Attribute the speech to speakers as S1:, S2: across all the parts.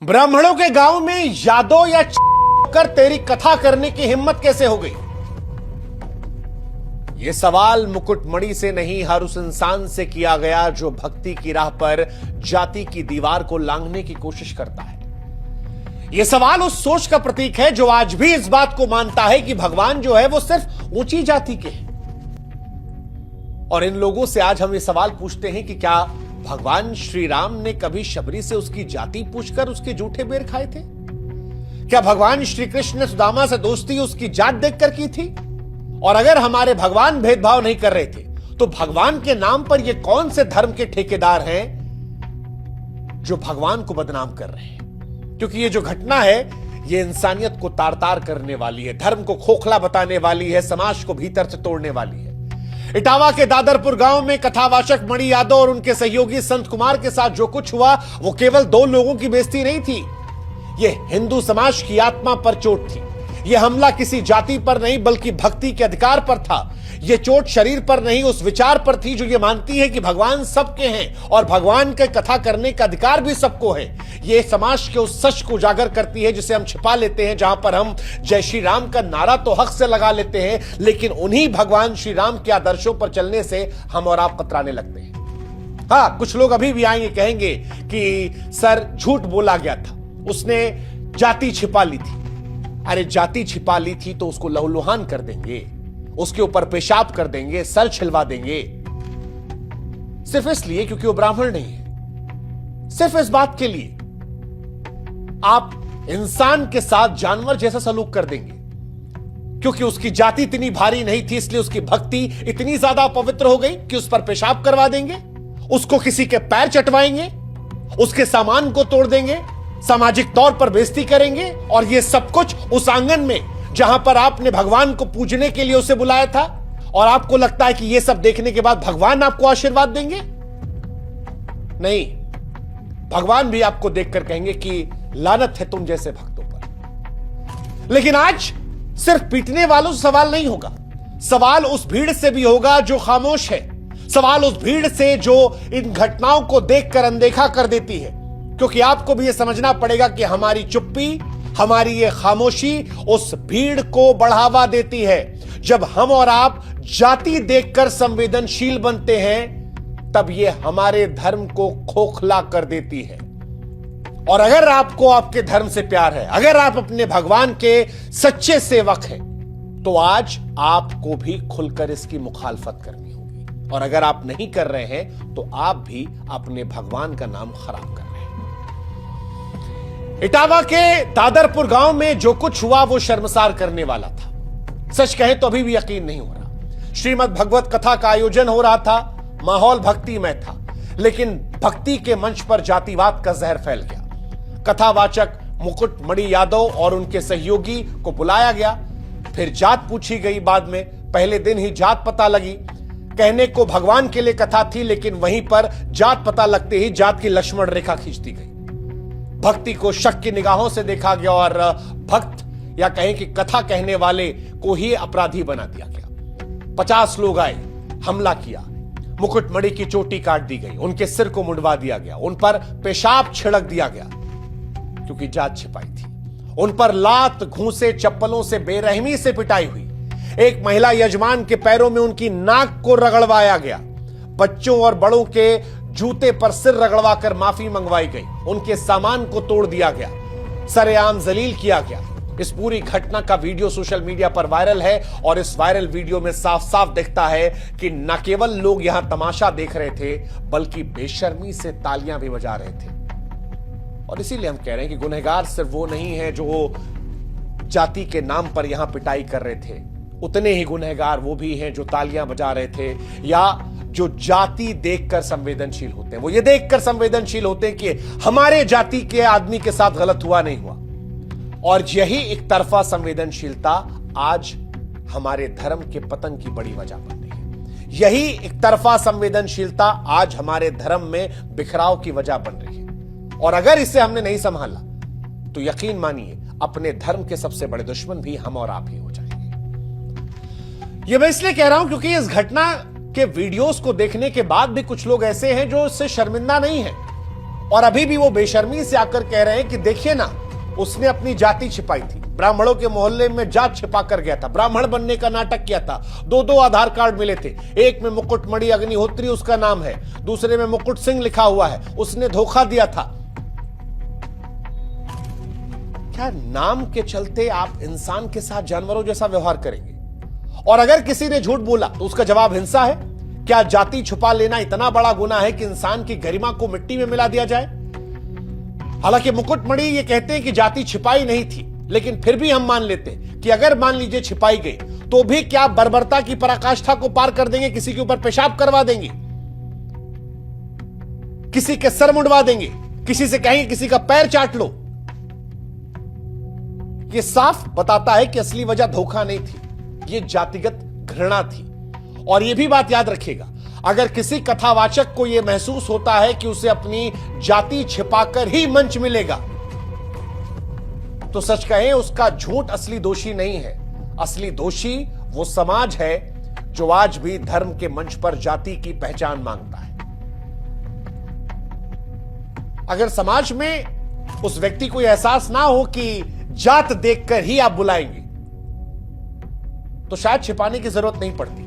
S1: ब्राह्मणों के गांव में यादव या कर तेरी कथा करने की हिम्मत कैसे हो गई? यह सवाल मुकुटमणि से नहीं, हर उस इंसान से किया गया जो भक्ति की राह पर जाति की दीवार को लांघने की कोशिश करता है। यह सवाल उस सोच का प्रतीक है जो आज भी इस बात को मानता है कि भगवान जो है वो सिर्फ ऊंची जाति के हैं। और इन लोगों से आज हम ये सवाल पूछते हैं कि क्या भगवान श्री राम ने कभी शबरी से उसकी जाति पूछकर उसके जूठे बेर खाए थे? क्या भगवान श्री कृष्ण ने सुदामा से दोस्ती उसकी जात देखकर की थी? और अगर हमारे भगवान भेदभाव नहीं कर रहे थे तो भगवान के नाम पर ये कौन से धर्म के ठेकेदार हैं जो भगवान को बदनाम कर रहे हैं? क्योंकि ये जो घटना है ये इंसानियत को तार तार करने वाली है, धर्म को खोखला बताने वाली है, समाज को भीतर से तोड़ने वाली है। इटावा के दादरपुर गांव में कथावाचक मणि यादव और उनके सहयोगी संत कुमार के साथ जो कुछ हुआ वो केवल दो लोगों की बेइज्जती नहीं थी, यह हिंदू समाज की आत्मा पर चोट थी। यह हमला किसी जाति पर नहीं बल्कि भक्ति के अधिकार पर था। यह चोट शरीर पर नहीं उस विचार पर थी जो ये मानती है कि भगवान सबके हैं और भगवान के कथा करने का अधिकार भी सबको है। यह समाज के उस सच को उजागर करती है जिसे हम छिपा लेते हैं, जहां पर हम जय श्री राम का नारा तो हक से लगा लेते हैं लेकिन उन्हीं भगवान श्री राम के आदर्शों पर चलने से हम और आप कतराने लगते हैं। हाँ, कुछ लोग अभी भी आएंगे, कहेंगे कि सर झूठ बोला गया था, उसने जाति छिपा ली थी। अरे जाति छिपा ली थी तो उसको लहूलुहान कर देंगे, उसके ऊपर पेशाब कर देंगे, सर छिलवा देंगे, सिर्फ इसलिए क्योंकि वो ब्राह्मण नहीं है। सिर्फ इस बात के लिए आप इंसान के साथ जानवर जैसा सलूक कर देंगे क्योंकि उसकी जाति इतनी भारी नहीं थी, इसलिए उसकी भक्ति इतनी ज्यादा पवित्र हो गई कि उस पर पेशाब करवा देंगे, उसको किसी के पैर चटवाएंगे, उसके सामान को तोड़ देंगे, सामाजिक तौर पर बेइज्जती करेंगे। और यह सब कुछ उस आंगन में जहां पर आपने भगवान को पूजने के लिए उसे बुलाया था और आपको लगता है कि यह सब देखने के बाद भगवान आपको आशीर्वाद देंगे? नहीं, भगवान भी आपको देखकर कहेंगे कि लानत है तुम जैसे भक्तों पर। लेकिन आज सिर्फ पीटने वालों से सवाल नहीं होगा, सवाल उस भीड़ से भी होगा जो खामोश है, सवाल उस भीड़ से जो इन घटनाओं को देखकर अनदेखा कर देती है। क्योंकि आपको भी यह समझना पड़ेगा कि हमारी चुप्पी, हमारी ये खामोशी उस भीड़ को बढ़ावा देती है। जब हम और आप जाति देखकर संवेदनशील बनते हैं तब यह हमारे धर्म को खोखला कर देती है। और अगर आपको आपके धर्म से प्यार है, अगर आप अपने भगवान के सच्चे सेवक हैं, तो आज आपको भी खुलकर इसकी मुखालफत करनी होगी। और अगर आप नहीं कर रहे हैं तो आप भी अपने भगवान का नाम खराब कर रहे हैं। इटावा के दादरपुर गांव में जो कुछ हुआ वो शर्मसार करने वाला था। सच कहें तो अभी भी यकीन नहीं हो रहा। श्रीमद् भगवत कथा का आयोजन हो रहा था, माहौल भक्तिमय था, लेकिन भक्ति के मंच पर जातिवाद का जहर फैल गया। कथावाचक मुकुटमणि यादव और उनके सहयोगी को बुलाया गया, फिर जात पूछी गई। बाद में पहले दिन ही जात पता लगी। कहने को भगवान के लिए कथा थी लेकिन वहीं पर जात पता लगते ही जात की लक्ष्मण रेखा खींचती गई। भक्ति को शक की निगाहों से देखा गया और भक्त या कहें कि कथा कहने वाले को ही अपराधी बना दिया गया। 50 लोग आए, हमला किया, मुकुटमणि की चोटी काट दी गई, उनके सिर को मुंडवा दिया गया, उन पर पेशाब छिड़क दिया गया क्योंकि जात छिपाई थी। उन पर लात, घूंसे, चप्पलों से बेरहमी से पिटाई हुई। एक महिला यजमान के पैरों में उनकी नाक को रगड़वाया गया। बच्चों और बड़ों के जूते पर सिर रगड़वाकर माफी मंगवाई गई। उनके सामान को तोड़ दिया गया, सरेआम जलील किया गया। इस पूरी घटना का वीडियो सोशल मीडिया पर वायरल है और इस वायरल वीडियो में साफ साफ दिखता है कि न केवल लोग यहां तमाशा देख रहे थे बल्कि बेशर्मी से तालियां भी बजा रहे थे। और इसीलिए हम कह रहे हैं कि गुनहगार सिर्फ वो नहीं है जो जाति के नाम पर यहां पिटाई कर रहे थे, उतने ही गुनहगार वो भी हैं जो तालियां बजा रहे थे या जो जाति देखकर संवेदनशील होते हैं। वो ये देखकर संवेदनशील होते हैं कि हमारे जाति के आदमी के साथ गलत हुआ नहीं हुआ। और यही एक तरफा संवेदनशीलता आज हमारे धर्म के पतन की बड़ी वजह बन रही है। यही एक तरफा संवेदनशीलता आज हमारे धर्म में बिखराव की वजह बन रही है। और अगर इसे हमने नहीं संभाला तो यकीन मानिए अपने धर्म के सबसे बड़े दुश्मन भी हम और आप ही हो जाएंगे। यह मैं इसलिए कह रहा हूं क्योंकि इस घटना के वीडियोस को देखने के बाद भी कुछ लोग ऐसे हैं जो इससे शर्मिंदा नहीं है। और अभी भी वो बेशर्मी से आकर कह रहे हैं कि देखिए ना, उसने अपनी जाति छिपाई थी, ब्राह्मणों के मोहल्ले में जात छिपा कर गया था, ब्राह्मण बनने का नाटक किया था, दो आधार कार्ड मिले थे, एक में मुकुटमणि अग्निहोत्री उसका नाम है, दूसरे में मुकुट सिंह लिखा हुआ है, उसने धोखा दिया था। क्या नाम के चलते आप इंसान के साथ जानवरों जैसा व्यवहार करेंगे? और अगर किसी ने झूठ बोला तो उसका जवाब हिंसा है? क्या जाति छुपा लेना इतना बड़ा गुनाह है कि इंसान की गरिमा को मिट्टी में मिला दिया जाए? हालांकि मुकुटमणि ये कहते हैं कि जाति छिपाई नहीं थी, लेकिन फिर भी हम मान लेते हैं कि अगर मान लीजिए छिपाई गई तो भी क्या बर्बरता की पराकाष्ठा को पार कर देंगे? किसी के ऊपर पेशाब करवा देंगे, किसी के सर मुंडवा देंगे, किसी से कहेंगे किसी का पैर चाट लो। यह साफ बताता है कि असली वजह धोखा नहीं थी, यह जातिगत घृणा थी। और यह भी बात याद रखिएगा, अगर किसी कथावाचक को यह महसूस होता है कि उसे अपनी जाति छिपाकर ही मंच मिलेगा, तो सच कहें उसका झूठ असली दोषी नहीं है। असली दोषी वो समाज है जो आज भी धर्म के मंच पर जाति की पहचान मांगता है। अगर समाज में उस व्यक्ति को यह एहसास ना हो कि जात देखकर ही आप बुलाएंगे, तो शायद छिपाने की जरूरत नहीं पड़ती।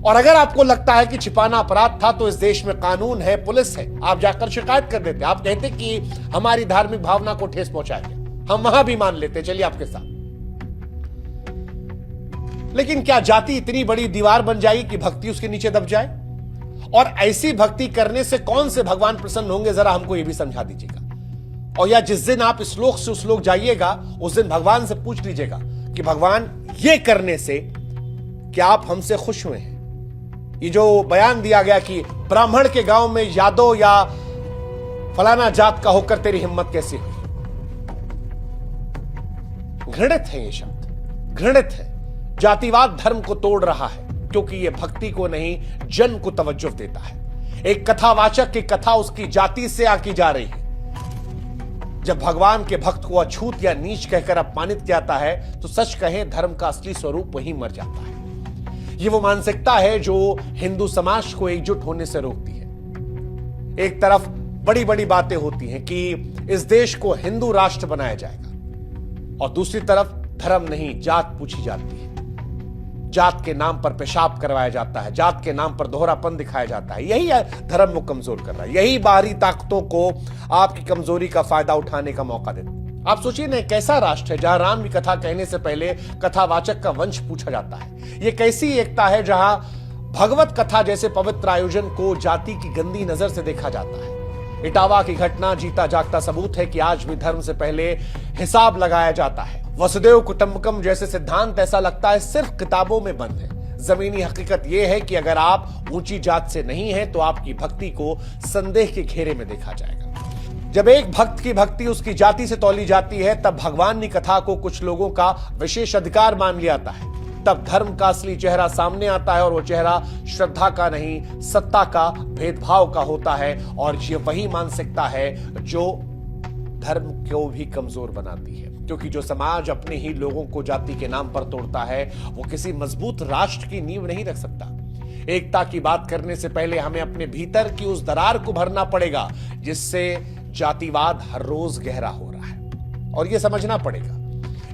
S1: और अगर आपको लगता है कि छिपाना अपराध था, तो इस देश में कानून है, पुलिस है, आप जाकर शिकायत कर देते। आप कहते कि हमारी धार्मिक भावना को ठेस पहुंचा गया, हम वहां भी मान लेते, चलिए आपके साथ। लेकिन क्या जाति इतनी बड़ी दीवार बन जाएगी कि भक्ति उसके नीचे दब जाए? और ऐसी भक्ति करने से कौन से भगवान प्रसन्न होंगे, जरा हमको यह भी समझा दीजिएगा। और या जिस दिन आप इस लोक से उस लोक जाइएगा, उस दिन भगवान से पूछ लीजिएगा कि भगवान, ये करने से क्या आप हमसे खुश हुए हैं? ये जो बयान दिया गया कि ब्राह्मण के गांव में यादव या फलाना जात का होकर तेरी हिम्मत कैसी हुई, घृणित है ये शब्द, घृणित है। जातिवाद धर्म को तोड़ रहा है, क्योंकि ये भक्ति को नहीं, जन को तवज्जो देता है। एक कथावाचक की कथा उसकी जाति से आकी जा रही है। जब भगवान के भक्त को अछूत या नीच कहकर अपमानित किया जाता है, तो सच कहें धर्म का असली स्वरूप वहीं मर जाता है। ये वो मानसिकता है जो हिंदू समाज को एकजुट होने से रोकती है। एक तरफ बड़ी बड़ी बातें होती हैं कि इस देश को हिंदू राष्ट्र बनाया जाएगा, और दूसरी तरफ धर्म नहीं, जात पूछी जाती है। जात के नाम पर पेशाब करवाया जाता है, जात के नाम पर दोहरापन दिखाया जाता है। यही धर्म को कमजोर कर रहा है, यही बाहरी ताकतों को आपकी कमजोरी का फायदा उठाने का मौका देता है। आप सोचिए ना, कैसा राष्ट्र है जहां राम की कथा कहने से पहले कथावाचक का वंश पूछा जाता है? यह कैसी एकता है जहां भगवत कथा जैसे पवित्र आयोजन को जाति की गंदी नजर से देखा जाता है? इटावा की घटना जीता जागता सबूत है कि आज भी धर्म से पहले हिसाब लगाया जाता है। वसुदेव कुटुंबकम जैसे सिद्धांत ऐसा लगता है सिर्फ किताबों में बंद है। जमीनी हकीकत यह है कि अगर आप ऊंची जात से नहीं हैं, तो आपकी भक्ति को संदेह के घेरे में देखा जाएगा। जब एक भक्त की भक्ति उसकी जाति से तौली जाती है, तब भगवान की कथा को कुछ लोगों का विशेष अधिकार मान लिया जाता है। तब धर्म का असली चेहरा सामने आता है, और वो चेहरा श्रद्धा का नहीं, सत्ता का, भेदभाव का होता है। और ये वही मानसिकता है जो धर्म को भी कमजोर बनाती है, क्योंकि जो समाज अपने ही लोगों को जाति के नाम पर तोड़ता है, वो किसी मजबूत राष्ट्र की नींव नहीं रख सकता। एकता की बात करने से पहले हमें अपने भीतर की उस दरार को भरना पड़ेगा जिससे जातिवाद हर रोज गहरा हो रहा है, और यह समझना पड़ेगा।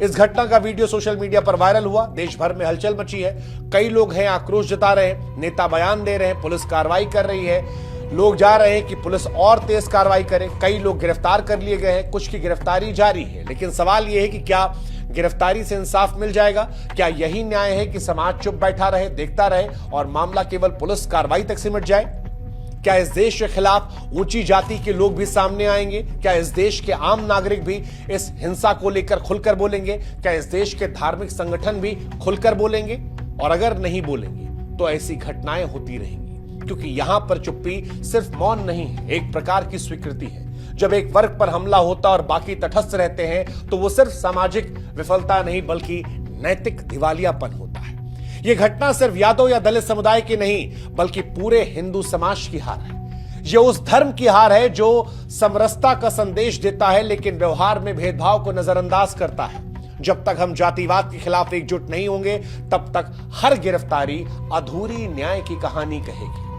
S1: इस घटना का वीडियो सोशल मीडिया पर वायरल हुआ, देश भर में हलचल मची है। कई लोग हैं आक्रोश जता रहे हैं, नेता बयान दे रहे हैं, पुलिस कार्रवाई कर रही है, लोग जा रहे हैं कि पुलिस और तेज कार्रवाई करे। कई लोग गिरफ्तार कर लिए गए हैं, कुछ की गिरफ्तारी जारी है। लेकिन सवाल यह है कि क्या गिरफ्तारी से इंसाफ मिल जाएगा? क्या यही न्याय है कि समाज चुप बैठा रहे, देखता रहे और मामला केवल पुलिस कार्रवाई तक सिमट जाए? क्या इस देश के खिलाफ ऊंची जाति के लोग भी सामने आएंगे? क्या इस देश के आम नागरिक भी इस हिंसा को लेकर खुलकर बोलेंगे? क्या इस देश के धार्मिक संगठन भी खुलकर बोलेंगे? और अगर नहीं बोलेंगे तो ऐसी घटनाएं होती रहेंगी, क्योंकि यहां पर चुप्पी सिर्फ मौन नहीं है, एक प्रकार की स्वीकृति है। जब एक वर्ग पर हमला होता और बाकी तटस्थ रहते हैं, तो वो सिर्फ सामाजिक विफलता नहीं बल्कि नैतिक दिवालियापन होता है। यह घटना सिर्फ यादव या दलित समुदाय की नहीं, बल्कि पूरे हिंदू समाज की हार है। यह उस धर्म की हार है जो समरसता का संदेश देता है, लेकिन व्यवहार में भेदभाव को नजरअंदाज करता है। जब तक हम जातिवाद के खिलाफ एकजुट नहीं होंगे, तब तक हर गिरफ्तारी अधूरी न्याय की कहानी कहेगी।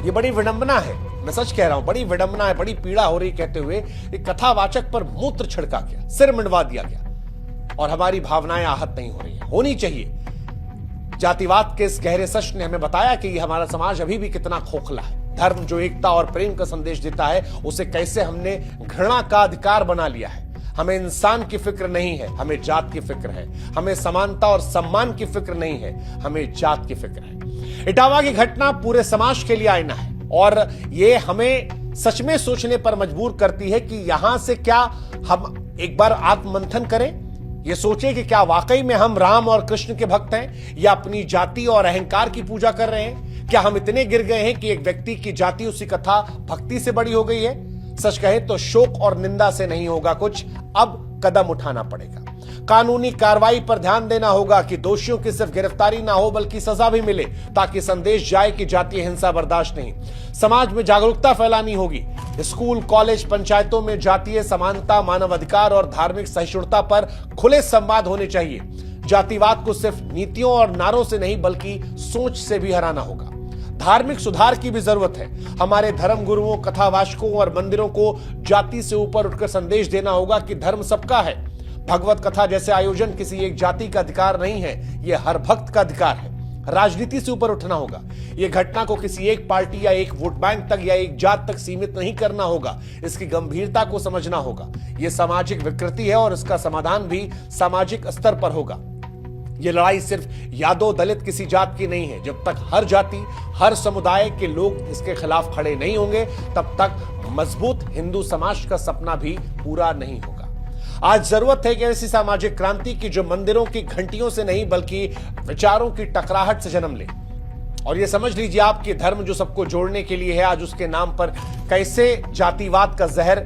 S1: यह बड़ी विडंबना है मैं सच कह रहा हूं, बड़ी विडंबना है, बड़ी पीड़ा हो रही कहते हुए एक कथावाचक पर मूत्र छिड़का गया, सिर मंडवा दिया गया और हमारी भावनाएं आहत नहीं हो रही हैं, होनी चाहिए। जातिवाद के इस गहरे सच ने हमें बताया कि हमारा समाज अभी भी कितना खोखला है। धर्म जो एकता और प्रेम का संदेश देता है, उसे कैसे हमने घृणा का अधिकार बना लिया है। हमें इंसान की फिक्र नहीं है, हमें जात की फिक्र है। हमें समानता और सम्मान की फिक्र नहीं है, हमें जात की फिक्र है। इटावा की घटना पूरे समाज के लिए आईना है और ये हमें सच में सोचने पर मजबूर करती है कि यहां से क्या हम एक बार आत्ममंथन करें, ये सोचें कि क्या वाकई में हम राम और कृष्ण के भक्त हैं या अपनी जाति और अहंकार की पूजा कर रहे हैं। क्या हम इतने गिर गए हैं कि एक व्यक्ति की जाति उसी कथा भक्ति से बड़ी हो गई है। सच कहे तो शोक और निंदा से नहीं होगा कुछ, अब कदम उठाना पड़ेगा। कानूनी कार्रवाई पर ध्यान देना होगा कि दोषियों की सिर्फ गिरफ्तारी ना हो बल्कि सजा भी मिले, ताकि संदेश जाए कि जातीय हिंसा बर्दाश्त नहीं। समाज में जागरूकता फैलानी होगी। स्कूल, कॉलेज, पंचायतों में जातीय समानता, मानवाधिकार और धार्मिक सहिष्णुता पर खुले संवाद होने चाहिए। जातिवाद को सिर्फ नीतियों और नारों से नहीं बल्कि सोच से भी हराना होगा। धार्मिक सुधार की भी जरूरत है। हमारे धर्म गुरुओं, कथावाचकों और मंदिरों को जाति से ऊपर उठकर संदेश देना होगा कि धर्म सबका है। भगवत कथा जैसे आयोजन किसी एक जाति का अधिकार नहीं है, यह हर भक्त का अधिकार है। राजनीति से ऊपर उठना होगा। यह घटना को किसी एक पार्टी या एक वोट बैंक तक या एक जात तक सीमित नहीं करना होगा। इसकी गंभीरता को समझना होगा। यह सामाजिक विकृति है और इसका समाधान भी सामाजिक स्तर पर होगा। यह लड़ाई सिर्फ यादव दलित किसी जात की नहीं है। जब तक हर जाति, हर समुदाय के लोग इसके खिलाफ खड़े नहीं होंगे, तब तक मजबूत हिंदू समाज का सपना भी पूरा नहीं होगा। आज जरूरत है कि ऐसी सामाजिक क्रांति की जो मंदिरों की घंटियों से नहीं बल्कि विचारों की टकराहट से जन्म ले। और यह समझ लीजिए आपके धर्म जो सबको जोड़ने के लिए है, आज उसके नाम पर कैसे जातिवाद का जहर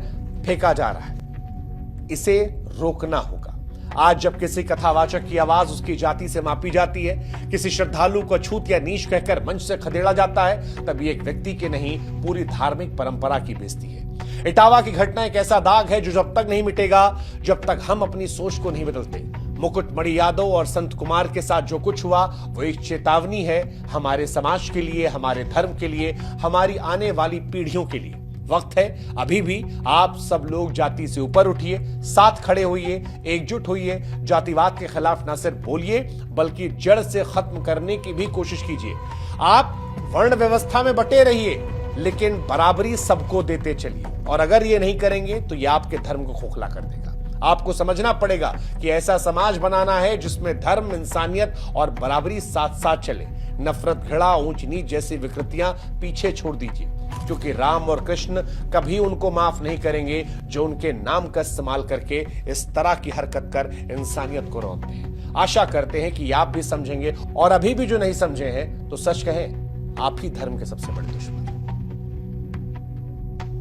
S1: फेंका जा रहा है। इसे रोकना होगा। आज जब किसी कथावाचक की आवाज उसकी जाति से मापी जाती है, किसी श्रद्धालु को छूत या नीच कहकर मंच से खदेड़ा जाता है, तब ये एक व्यक्ति की नहीं पूरी धार्मिक परंपरा की बेइज्जती है। इटावा की घटना एक ऐसा दाग है जो जब तक नहीं मिटेगा, जब तक हम अपनी सोच को नहीं बदलते। मुकुटमणि यादव और संत कुमार के साथ जो कुछ हुआ वो एक चेतावनी है हमारे समाज के लिए, हमारे धर्म के लिए, हमारी आने वाली पीढ़ियों के लिए। वक्त है अभी भी, आप सब लोग जाति से ऊपर उठिए, साथ खड़े होइए, एकजुट होइए, जातिवाद के खिलाफ न सिर्फ बोलिए बल्कि जड़ से खत्म करने की भी कोशिश कीजिए। आप वर्ण व्यवस्था में बटे रहिए लेकिन बराबरी सबको देते चलिए, और अगर ये नहीं करेंगे तो ये आपके धर्म को खोखला कर देगा। आपको समझना पड़ेगा कि ऐसा समाज बनाना है जिसमें धर्म, इंसानियत और बराबरी साथ साथ चले। नफरत, घृणा, ऊंच नीच जैसी विकृतियां पीछे छोड़ दीजिए, क्योंकि राम और कृष्ण कभी उनको माफ नहीं करेंगे जो उनके नाम का इस्तेमाल करके इस तरह की हरकत कर इंसानियत को रौंदते हैं। आशा करते हैं कि आप भी समझेंगे, और अभी भी जो नहीं समझे हैं तो सच कहें आप ही धर्म के सबसे बड़े दुश्मन हैं।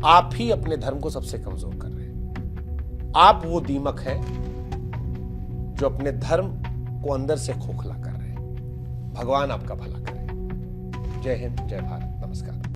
S1: आप ही अपने धर्म को सबसे कमजोर कर रहे हैं। आप वो दीमक हैं जो अपने धर्म को अंदर से खोखला कर रहे हैं। भगवान आपका भला करे। जय हिंद, जय भारत, नमस्कार।